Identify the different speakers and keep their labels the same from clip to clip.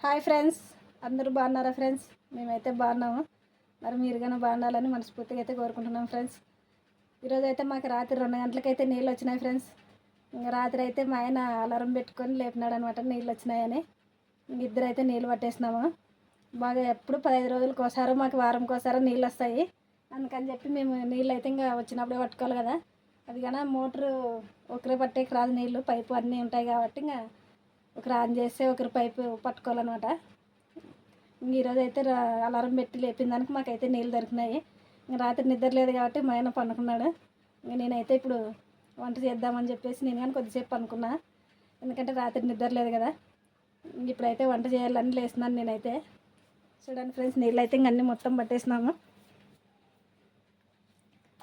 Speaker 1: Hi friends, అందరూ బాగున్నారా friends? మేమైతే బాగున్నాము. మరి మీరు కానీ బాగుండాలని మనస్ఫూర్తిగా అయితే కోరుకుంటున్నాం ఫ్రెండ్స్. ఈరోజు అయితే మాకు రాత్రి 2 గంటలకైతే నీళ్ళు వచ్చినాయి ఫ్రెండ్స్. ఇంకా రాత్రి అయితే మా ఆయన అలారం పెట్టుకొని లేపినాడు అనమాట నీళ్ళు వచ్చినాయని. ఇద్దరు అయితే నీళ్ళు పట్టేసినాము. బాగా ఎప్పుడు 15 రోజులకు ఒకసారి, మాకు వారంకి ఒకసారి నీళ్ళు వస్తాయి. అందుకని చెప్పి మేము నీళ్ళు అయితే ఇంకా వచ్చినప్పుడే పట్టుకోవాలి కదా. అది కానీ మోటారు ఒకరే పట్టేకి రాదు, నీళ్ళు పైపు అన్నీ ఉంటాయి కాబట్టి ఇంకా ఒకరు ఆన్ చేస్తే ఒకరు పైపు పట్టుకోవాలన్నమాట. ఈరోజు అయితే అలారం పెట్టి లేపిన దానికి మాకైతే నీళ్ళు దొరికినాయి. ఇంక రాత్రి నిద్ర లేదు కాబట్టి మా ఆయన పండుకున్నాడు. ఇంక నేనైతే ఇప్పుడు వంట చేద్దామని చెప్పేసి నేను కానీ కొద్దిసేపు పనుకున్నా, ఎందుకంటే రాత్రి నిద్ర లేదు కదా. ఇప్పుడైతే వంట చేయాలని లేస్తున్నాను నేనైతే. చూడండి ఫ్రెండ్స్, నీళ్ళు అయితే ఇంక అన్నీ మొత్తం పట్టేసినాము.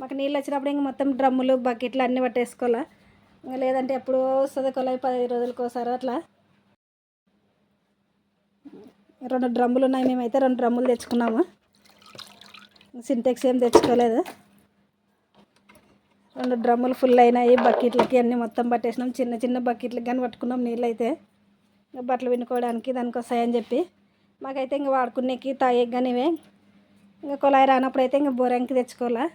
Speaker 1: మాకు నీళ్ళు వచ్చినప్పుడు ఇంక మొత్తం డ్రమ్ములు బకెట్లు అన్నీ పట్టేసుకోవాలా. ఇంకా లేదంటే ఎప్పుడో వస్తుంది కొలాయి 15 రోజులకు ఒకసారి అట్లా. 2 డ్రమ్ములు ఉన్నాయి, మేమైతే 2 డ్రమ్ములు తెచ్చుకున్నాము. సింటెక్స్ ఏం తెచ్చుకోలేదు. 2 డ్రమ్ములు ఫుల్ అయినాయి. బకెట్లకి అన్నీ మొత్తం పట్టేసినాం. చిన్న చిన్న బకెట్లకి కానీ పట్టుకున్నాం నీళ్ళు అయితే. ఇంకా బట్టలు వినుకోవడానికి దానికి వస్తాయని చెప్పి మాకైతే ఇంకా వాడుకునేకి తాగేకి కానీ ఇవే. ఇంకా కొలాయి రానప్పుడు అయితే ఇంకా బోరంకి తెచ్చుకోవాలా.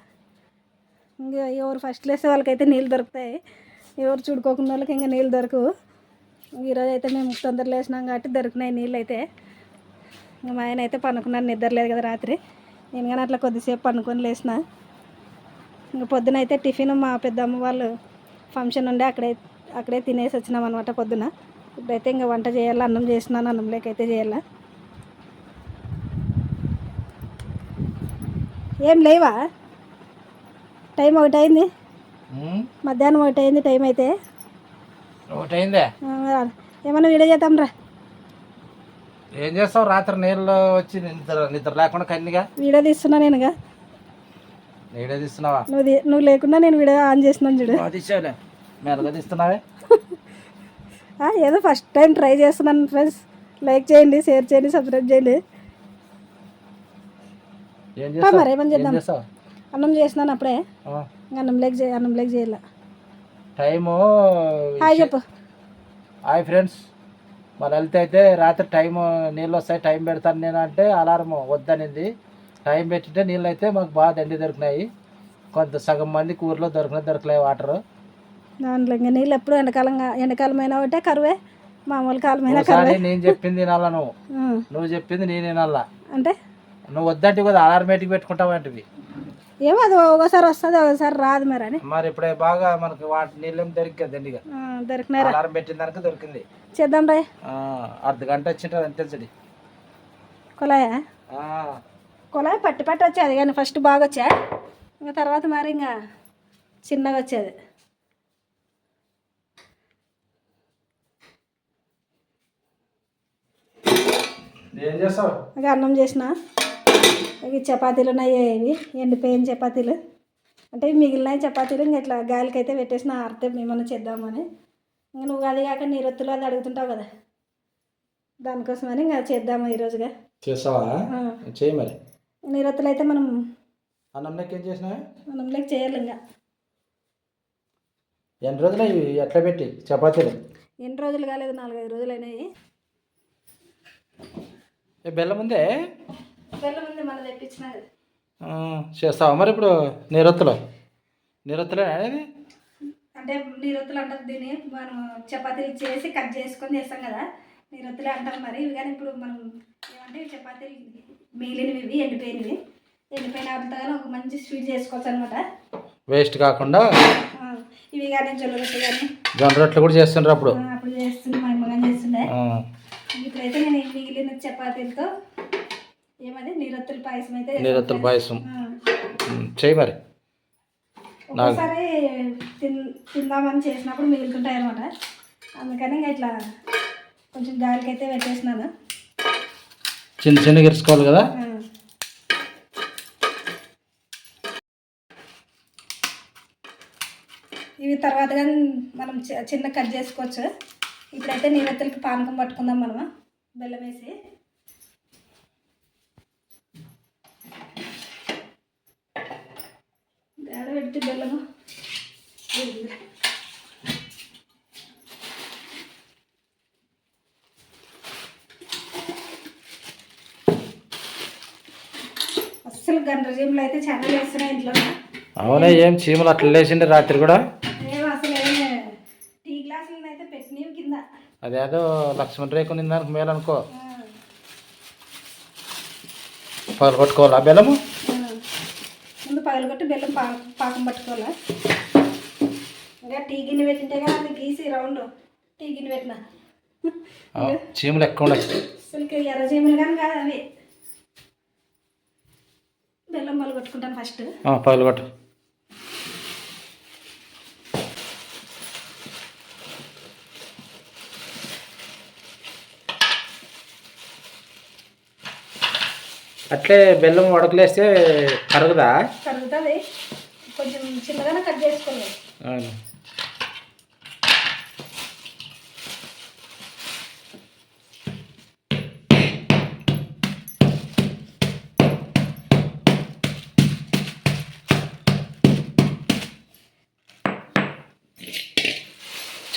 Speaker 1: ఇంకా ఎవరు ఫస్ట్ లేసే వాళ్ళకైతే నీళ్ళు దొరుకుతాయి, ఎవరు చూడుకోకుండా వాళ్ళకి ఇంకా నీళ్ళు దొరకవు. ఈరోజు అయితే మేము తొందరలో వేసినాం కాబట్టి దొరికినాయి నీళ్ళు అయితే. మా ఆయన అయితే పనుకున్నాను, నిద్ర లేదు కదా రాత్రి. నేను కానీ అట్లా కొద్దిసేపు పనుకొని లేచిన. ఇంకా పొద్దున అయితే టిఫిన్ మా పెద్దమ్మ వాళ్ళు ఫంక్షన్ ఉండే అక్కడే తినేసి వచ్చినాం అనమాట పొద్దున. ఇప్పుడైతే ఇంకా వంట చేయాలి, అన్నం చేసినాను, అన్నం లేకైతే చేయాలా. ఏం లేవా? టైం 1 అయింది, మధ్యాహ్నం 1 అయింది టైం అయితే.
Speaker 2: 1 అయిందే.
Speaker 1: ఏమన్నా వీడియో చేద్దాం రా.
Speaker 2: ఏం చేస్తావు? రాత్రి నీళ్ళు వచ్చి నిద్ర లేకుండా కన్నిగా
Speaker 1: వీడియో తీస్తున్నా నేనుగా.
Speaker 2: వీడియో తీస్తున్నావా?
Speaker 1: నువ్వు లేకుండా నేను వీడియో ఆన్ చేస్తున్నాను చూడు.
Speaker 2: తీసావులే, మెల్లగా తీస్తున్నావే.
Speaker 1: ఏదో ఫస్ట్ టైం ట్రై చేస్తున్నాను ఫ్రెండ్స్. లైక్ చేయండి, షేర్ చేయండి, సబ్స్క్రైబ్ చేయండి. మరి ఏమని చేద్దాం? అన్నం చేసినాను అప్పుడే. అన్నం లేక చేయాల.
Speaker 2: టైము
Speaker 1: హాయ్ చెప్పు.
Speaker 2: Hi friends. మా లలిత అయితే రాత్రి టైము నీళ్ళు వస్తాయి టైం పెడతాను నేను అంటే అలారం వద్దనింది. టైం పెట్టింటే నీళ్ళు అయితే మాకు బాగా దండి దొరికినాయి. కొంత సగం మందికి ఊర్లో దొరకలేదు వాటర్.
Speaker 1: దాంట్లో ఇంకా నీళ్ళు ఎప్పుడు ఎండాకాలమైనా ఒకటే కరువే, మామూలు కాలమైనా కరువే.
Speaker 2: నేను చెప్పింది వినాలా, నువ్వు చెప్పింది నేను వినాలా.
Speaker 1: అంటే
Speaker 2: నువ్వు వద్దంటే కదా అలారమేటికి పెట్టుకుంటావు అంటివి.
Speaker 1: ఏమో అది ఒకసారి వస్తుంది ఒకసారి రాదు మరి అని.
Speaker 2: మరి ఇప్పుడే బాగా మనకి వాటి నీళ్ళేం దొరికిందండి.
Speaker 1: దొరికినాయి.
Speaker 2: అలారం పెట్టిన దానికి దొరికింది.
Speaker 1: చేద్దాం రా.
Speaker 2: అర్ధగంట వచ్చింటుంది అంతే తెలుసండి.
Speaker 1: కొలాయి పట్టి వచ్చేది కానీ ఫస్ట్ బాగా వచ్చా, ఇంకా తర్వాత మరి ఇంకా చిన్నగా వచ్చేది.
Speaker 2: ఏం చేస్తావు?
Speaker 1: ఇక అన్నం చేసిన. ఇవి చపాతీలు ఉన్నాయి, ఇవి ఎండిపోయిన చపాతీలు అంటే మిగిలిన చపాతీలు ఇంకా ఇట్లా గాలికి అయితే పెట్టేసిన ఆరితే ఏమన్నా చేద్దామని. ఇంకా నువ్వు అది కాక నీరొత్తులు అది అడుగుతుంటావు కదా, దానికోసమని ఇంకా చేద్దాము ఈరోజుగా.
Speaker 2: చేస్తావా? చేయి మరి.
Speaker 1: నీరొత్తులు అయితే మనం
Speaker 2: అన్నంలోకి ఏం చేసినావా?
Speaker 1: అన్నంలోకి చేయాలి. ఇంకా
Speaker 2: ఎన్ని రోజులు ఇవి ఎట్లా పెట్టి చపాతీలు?
Speaker 1: ఎన్ని రోజులు కాలేదు, 4-5 రోజులు అయినాయి.
Speaker 2: బెల్లం ఉందే?
Speaker 1: బెల్లం ఉంది, మనం తెప్పించినది.
Speaker 2: చేస్తావా మరి ఇప్పుడు నీరొత్తులే అనేది?
Speaker 1: అంటే నీరొత్తులు అంటారు దీన్ని. మనం చపాతీలు చేసి కట్ చేసుకొని చేస్తాం కదా, నీరొత్తులే అంటారు మరి. ఇవి కానీ ఇప్పుడు మనం ఏమంటే చపాతీలు మిగిలినవి, ఇవి ఎండిపోయిన వాటితో కానీ ఒక మంచి స్వీట్ చేసుకోవచ్చు అనమాట,
Speaker 2: వేస్ట్ కాకుండా.
Speaker 1: ఇవి కానీ
Speaker 2: జొన్న రొట్టెలు కూడా చేస్తుండ్రు అప్పుడు
Speaker 1: చేస్తుండే, మా అమ్మ కానీ చేస్తుండే. ఇప్పుడైతే నేను మిగిలిన చపాతీలతో ఏమది నీరొత్తుల పాయసం
Speaker 2: చేయి మరి.
Speaker 1: ఒకసారి తిందామని చేసినప్పుడు మిగులుతుంటాయి అనమాట, అందుకని ఇంకా ఇట్లా కొంచెం గాలికి అయితే పెట్టేసినాను.
Speaker 2: చిన్నగా ఇరుసుకోవాలి కదా.
Speaker 1: ఇవి తర్వాత కానీ మనం చిన్న కట్ చేసుకోవచ్చు. ఇప్పుడైతే నీరొత్తులకి పానకం పట్టుకుందాం మనము, బెల్లం వేసి. పెట్టి బెల్లము అసలు గంట జీములు అయితే చాలా వేస్తున్నాయి ఇంట్లో.
Speaker 2: అవునా, ఏం చీమలు అట్లా లేచిండే రాత్రి కూడా?
Speaker 1: మేము అసలు టీ గ్లాసులను అయితే పెట్టినవి కింద.
Speaker 2: అదేదో లక్ష్మణ్ రేకు నిందానికి మేలనుకో. పగలు పట్టుకోవాలా బెల్లము?
Speaker 1: ముందు పగలగొట్టి బెల్లం పాకం పట్టుకోవాలా. ఇంకా టీ గిన్నె పెట్టింటే కానీ అది గీసి రౌండ్ టీ గిన్నె పెట్టిన
Speaker 2: చీమలు ఎక్కువ ఉన్నాయి.
Speaker 1: అసలు ఎర్ర చీమలు కానీ కాదు అవి. బెల్లం పగలగొట్టుకుంటాను ఫస్ట్.
Speaker 2: పగలగొట్టు. అట్లే బెల్లం ఉడకలేస్తే కరగదా?
Speaker 1: కరుగుతుంది. కొంచెం చిన్నగానే కట్ చేసుకోవాలి.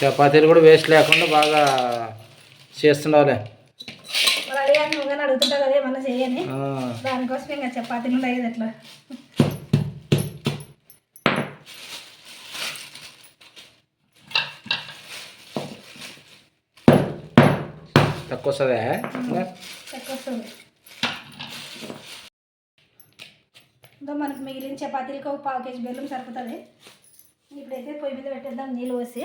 Speaker 2: చపాతీలు కూడా వేస్ట్ లేకుండా బాగా చేస్తుండాలి.
Speaker 1: రెడీ అని నువ్వు కానీ అడుగుతుంటావు కదా ఏమన్నా చేయని, దానికోసం ఇంకా చపాతీలు ఉన్నాయి అట్లా.
Speaker 2: తక్కువ వస్తుందా?
Speaker 1: తక్కువ వస్తుంది. ఇంకా మనకు మిగిలిన చపాతీలకు ఒక 1/2 కేజీ బెల్లం సరిపోతుంది. ఇప్పుడైతే పొయ్యి మీద పెట్టేద్దాం నీళ్ళు పోసి.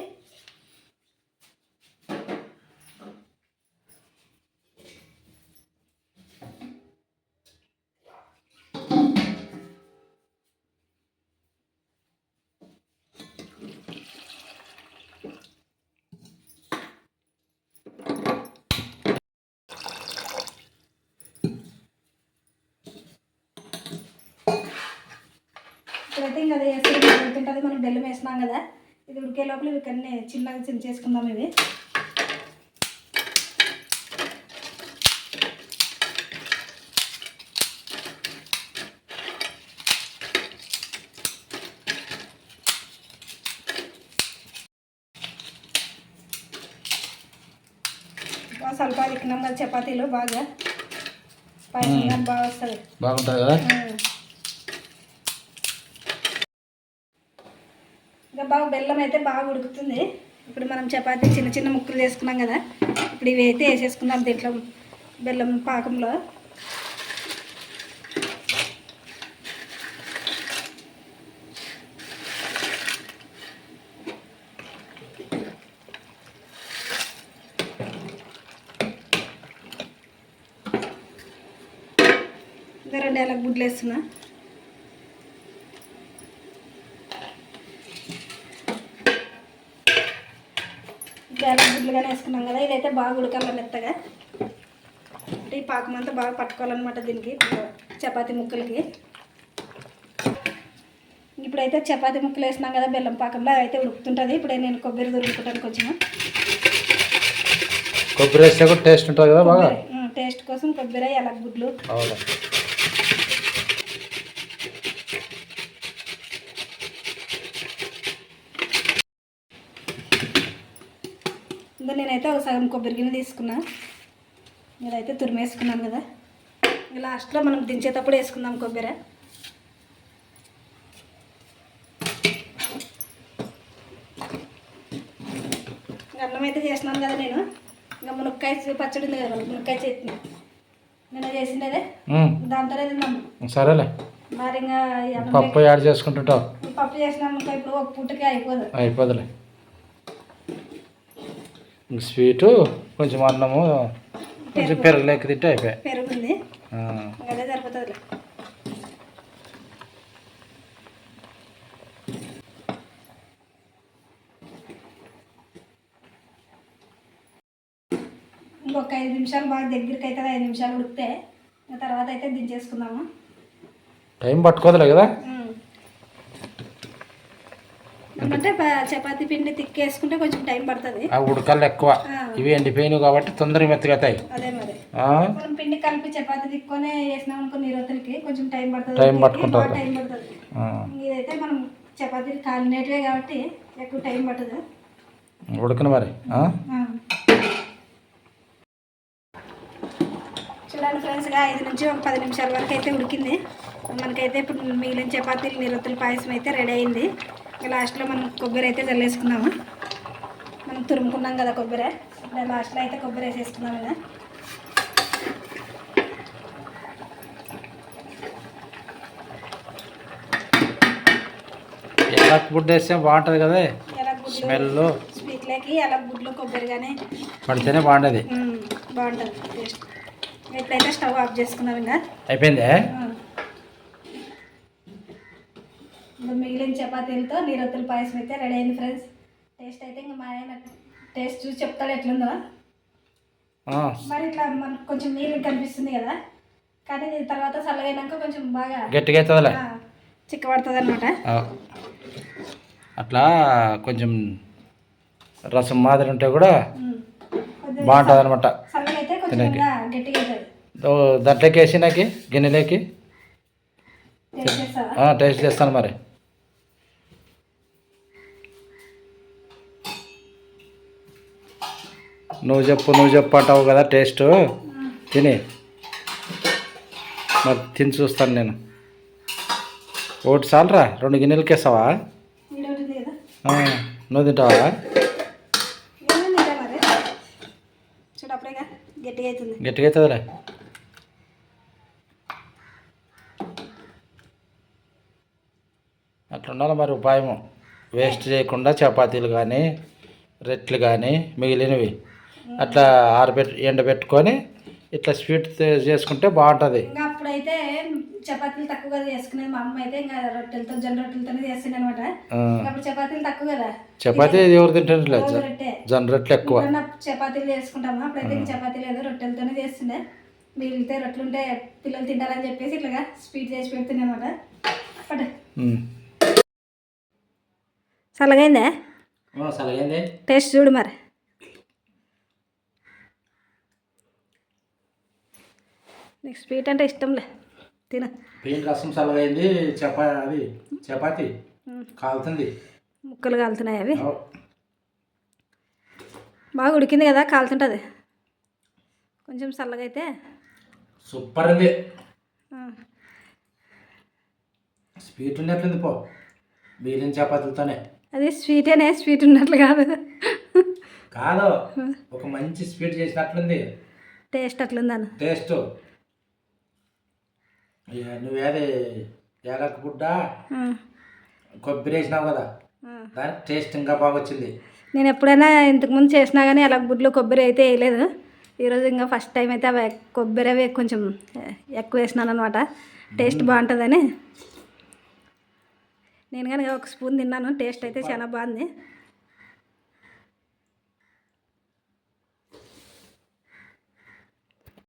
Speaker 1: ఇప్పుడైతే ఇంకా అది వేసి ఉడుకుంటుంది. మనం బెల్లం వేసినాం కదా, ఇది ఉడికే లోపల ఇవి కన్నీ చిన్నగా చేసుకుందాం. ఇవి ಸ್ವಲ್ಪ తిక్కినాం కదా చపాతీలు, బాగా పాయసం కానీ బాగా వస్తుంది.
Speaker 2: బాగుంటుంది కదా?
Speaker 1: ఇంకా బాగా బెల్లం అయితే బాగా ఉడుకుతుంది. ఇప్పుడు మనం చపాతీ చిన్న చిన్న ముక్కలు చేసుకున్నాం కదా, ఇప్పుడు ఇవి అయితే వేసేసుకుందాం దీంట్లో బెల్లం పాకంలో. ఇంకా 2 యాలకుల గుడ్లు వేస్తున్నా. యాలకుల గుడ్లు కానీ వేసుకున్నాం కదా, ఇదైతే బాగా ఉడకాలి మెత్తగా. ఈ పాకం అంతా బాగా పట్టుకోవాలన్నమాట దీనికి చపాతీ ముక్కలకి. ఇప్పుడైతే చపాతీ ముక్కలు వేసినాం కదా బెల్లం పాకంలో, అయితే ఉడుకుతుంటుంది. ఇప్పుడే నేను కొబ్బరి తురుముకుంటాను కొంచెం.
Speaker 2: కొబ్బరి వేస్తే కూడా టేస్ట్ ఉంటుంది కదా బాగా.
Speaker 1: టేస్ట్ కోసం కొబ్బరి, యాలకుల గుడ్లు. ఇంకా నేనైతే ఒక సగం కొబ్బరి గిన్నె తీసుకున్నా. ఇదైతే తురిమేసుకున్నాను కదా, లాస్ట్లో మనం దించేటప్పుడు వేసుకుందాం కొబ్బరి. అన్నం అయితే చేసినాను కదా నేను. ఇంకా మునక్కాయ పచ్చడి ఉంది కదా, మునక్కాయ చట్నీ నేను చేసిండేదే, దాంతోనే తిన్నాము.
Speaker 2: సరేలే,
Speaker 1: మరి ఇంకా
Speaker 2: పప్పు యాడ్ చేసుకుంటుంటావు.
Speaker 1: పప్పు చేసినాము ఇంకా ఇప్పుడు ఒక పూటకి
Speaker 2: అయిపోదులే. స్వీటు కొంచెం అన్నము కొంచెం పెరుగు లెక్క తింటే అయిపోయాయి.
Speaker 1: పెరుగుంది అదే సరిపోతుంది. ఇంకొక 5 నిమిషాలు బాగా దగ్గరికి అవుతుంది. 5 నిమిషాలు ఉడికితే తర్వాత అయితే దించేసుకుందాము.
Speaker 2: టైం పట్టుకోదులే కదా.
Speaker 1: అంటే చపాతీ పిండి తిక్కేసుకుంటే కొంచెం టైం పడుతుంది.
Speaker 2: ఉడకలు ఎక్కువ, ఇవి ఎండిపోయినాయి కాబట్టి తొందరగా మెత్తగా అవుతాయి.
Speaker 1: అదే మరి మనం పిండి కలిపి చపాతీ తిక్కొని వేసినాం అనుకో నీరోతలకి కొంచెం టైం పడుతుంది.
Speaker 2: టైం పట్టుకుంటుంది.
Speaker 1: ఇదైతే మనం చపాతీలు కాలినేటివే కాబట్టి ఎక్కువ టైం పట్టదు.
Speaker 2: ఉడకను మరి.
Speaker 1: చూడండి ఫ్రెండ్స్గా 5 నుంచి ఒక 10 నిమిషాల వరకు అయితే ఉడికింది. మనకైతే ఇప్పుడు మిగిలిన చపాతీలు నిరొత్తుల పాయసం అయితే రెడీ అయింది. లాస్ట్లో మనం కొబ్బరి అయితే చల్లేసుకున్నాము. మనం తురుముకున్నాం కదా కొబ్బరి, ఇప్పుడు లాస్ట్లో అయితే కొబ్బరి వేసేసుకున్నాము ఇలా.
Speaker 2: ఎలక్ బుడ్డ వేస్తే బాగుంటుంది కదా, స్మెల్
Speaker 1: స్వీట్లోకి అలా గుడ్లు కొబ్బరి కానీ
Speaker 2: పడితేనే బాగుంటుంది.
Speaker 1: బాగుంటుంది టేస్ట్. ఇప్పుడైతే స్టవ్ ఆఫ్ చేసుకున్నాం ఇంకా.
Speaker 2: అయిపోయిందే.
Speaker 1: ఇంకా మిగిలిన చపాతీలతో నిరొత్తుల పాయసం అయితే రెడీ అయింది ఫ్రెండ్స్. టేస్ట్ అయితే ఇంకా మా ఆయన టేస్ట్ చూసి చెప్తాడు ఎట్లుందో. మరి ఇట్లా మనకు కొంచెం నీళ్ళు కనిపిస్తుంది కదా, కానీ దీని తర్వాత చల్లగైనాక కొంచెం బాగా
Speaker 2: గట్టిగా అవుతుందిలే,
Speaker 1: చిక్కబడుతుంది అనమాట.
Speaker 2: అట్లా కొంచెం రసం మాదిరి ఉంటే కూడా బాగుంటుంది అనమాట.
Speaker 1: చల్లగైతే కొంచెం గట్టిగా అవుతుంది.
Speaker 2: దాంట్లోకి వేసి నాకు గిన్నెలోకి
Speaker 1: టేస్ట్
Speaker 2: టేస్ట్ చేస్తాను. మరి నువ్వు చెప్పు అంటావు కదా టేస్ట్. తిని మరి తిని చూస్తాను నేను. ఒకటి చాలరా, 2 గిన్నెలకి వేస్తావా? నువ్వు తింటావా? గట్టిగా అవుతుందిలే. అట్లా ఉండాలి మరి ఉపాయము. వేస్ట్ చేయకుండా చపాతీలు కానీ రెట్లు కానీ మిగిలినవి అట్లా ఎండబెట్టుకొని ఇట్లా స్వీట్ చేసుకుంటే బాగుంటుంది.
Speaker 1: ఇంకా అప్పుడైతే చపాతీలు తక్కువగా చేసుకునేది మా అమ్మ అయితే. ఇంకా రొట్టెలతో జొన్న రొట్టెలతోనే చేస్తుంది అనమాట. అప్పుడు చపాతీలు తక్కువ కదా,
Speaker 2: చపాతీ ఎవరు తింటారు, జొన్న రొట్టెలు ఎక్కువ.
Speaker 1: చపాతీలు చేసుకుంటాము. అప్పుడైతే చపాతీలు ఏదో రొట్టెలతోనే చేస్తుండే. మిగిలితే రొట్టెలుంటే పిల్లలు తింటారని చెప్పేసి ఇట్లాగా స్వీట్ చేసి పెడుతుండే అనమాట. చల్లగైందే,
Speaker 2: చల్లగైంది.
Speaker 1: టేస్ట్ చూడు మరి. నీకు స్వీట్ అంటే ఇష్టంలే, తిన.
Speaker 2: పెయిన్ రసం చల్లగైంది. చపాతీ కాలుతుంది,
Speaker 1: ముక్కలు కాలుతున్నాయి. అవి బాగా ఉడికింది కదా, కాలుతుంటుంది. కొంచెం చల్లగా అయితే
Speaker 2: సూపర్ ఉంది. స్వీట్ ఉన్నట్లుంది పో, మిగిలిన చపాతీలతోనే.
Speaker 1: అది స్వీటేనే, స్వీట్ ఉన్నట్లు కాదు.
Speaker 2: కాదు, ఒక మంచి స్వీట్ చేసినట్లుంది.
Speaker 1: టేస్ట్ అట్లుందాను.
Speaker 2: టేస్ట్ నువ్వేది ఏలక బుడ్డ కొబ్బరి వేసినావు కదా, దానికి టేస్ట్ ఇంకా బాగా వచ్చింది.
Speaker 1: నేను ఎప్పుడైనా ఇంతకుముందు చేసినా కానీ అలా గుడ్లు కొబ్బరి అయితే వేయలేదు. ఈరోజు ఇంకా ఫస్ట్ టైం అయితే అవి కొబ్బరి అవి కొంచెం ఎక్కువ వేసినాను అనమాట. టేస్ట్ బాగుంటుందని నేను కానీ 1 స్పూన్ తిన్నాను. టేస్ట్ అయితే చాలా బాగుంది.